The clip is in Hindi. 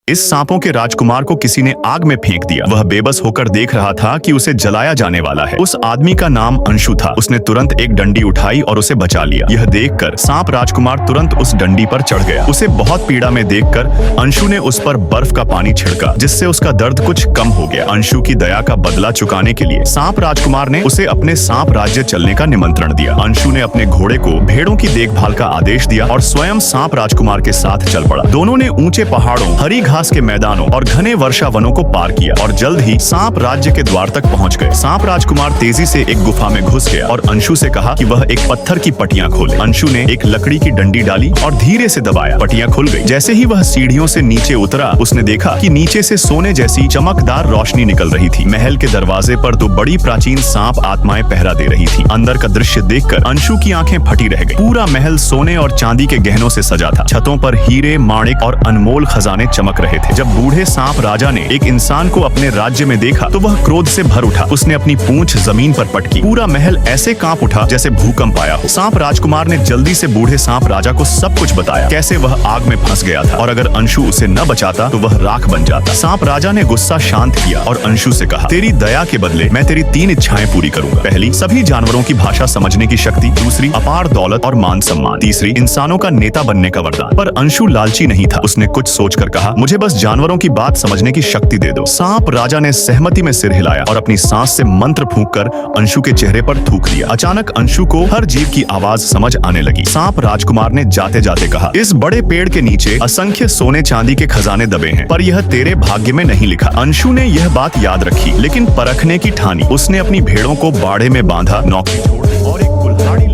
इस सांपों के राजकुमार को किसी ने आग में फेंक दिया। वह बेबस होकर देख रहा था कि उसे जलाया जाने वाला है। उस आदमी का नाम अंशु था। उसने तुरंत एक डंडी उठाई और उसे बचा लिया। यह देखकर सांप राजकुमार तुरंत उस डंडी पर चढ़ गया। उसे बहुत पीड़ा में देखकर अंशु ने उस पर बर्फ का पानी छिड़का, जिससे उसका दर्द कुछ कम हो गया। अंशु की दया का बदला चुकाने के लिए सांप राजकुमार ने उसे अपने सांप राज्य चलने का निमंत्रण दिया। अंशु ने अपने घोड़े को भेड़ों की देखभाल का आदेश दिया और स्वयं सांप राजकुमार के साथ चल पड़ा। दोनों ने ऊंचे पहाड़ों, हरी घास के मैदानों और घने वर्षा वनों को पार किया और जल्द ही सांप राज्य के द्वार तक पहुंच गए। सांप राजकुमार तेजी से एक गुफा में घुस गया और अंशु से कहा कि वह एक पत्थर की पटियां खोले। अंशु ने एक लकड़ी की डंडी डाली और धीरे से दबाया। पटियां खुल गई। जैसे ही वह सीढ़ियों से नीचे उतरा, उसने देखा कि नीचे से सोने जैसी चमकदार रोशनी निकल रही थी। महल के दरवाजे पर दो बड़ी प्राचीन सांप आत्माएं पहरा दे रही थी। अंदर का दृश्य देखकर अंशु की आंखें फटी रह गई। पूरा महल सोने और चांदी के गहनों से सजा था। छतों पर हीरे, माणिक और अनमोल खजाने चमक रहे थे। जब बूढ़े सांप राजा ने एक इंसान को अपने राज्य में देखा तो वह क्रोध से भर उठा। उसने अपनी पूंछ जमीन पर पटकी। पूरा महल ऐसे कांप उठा जैसे भूकंप आया हो। सांप राजकुमार ने जल्दी से बूढ़े सांप राजा को सब कुछ बताया, कैसे वह आग में फंस गया था और अगर अंशु उसे न बचाता तो वह राख बन जाता। सांप राजा ने गुस्सा शांत किया और अंशु से कहा, तेरी दया के बदले मैं तेरी 3 इच्छाएं पूरी करूंगा। पहली, सभी जानवरों की भाषा समझने की शक्ति। दूसरी, अपार दौलत और मान सम्मान। तीसरी, इंसानों का नेता बनने का वरदान। पर अंशु लालची नहीं था। उसने कुछ सोचकर कहा, मुझे बस जानवरों की बात समझने की शक्ति दे दो। सांप राजा ने सहमति में सिर हिलाया और अपनी सांस से मंत्र फूंककर अंशु के चेहरे पर थूक दिया। अचानक अंशु को हर जीव की आवाज समझ आने लगी। सांप राजकुमार ने जाते जाते कहा, इस बड़े पेड़ के नीचे असंख्य सोने चांदी के खजाने दबे हैं, पर यह तेरे भाग्य में नहीं लिखा। अंशु ने यह बात याद रखी, लेकिन परखने की ठानी। उसने अपनी भेड़ों को बाड़े में बांधा, नौकरी छोड़ और एक कुल्हाड़ी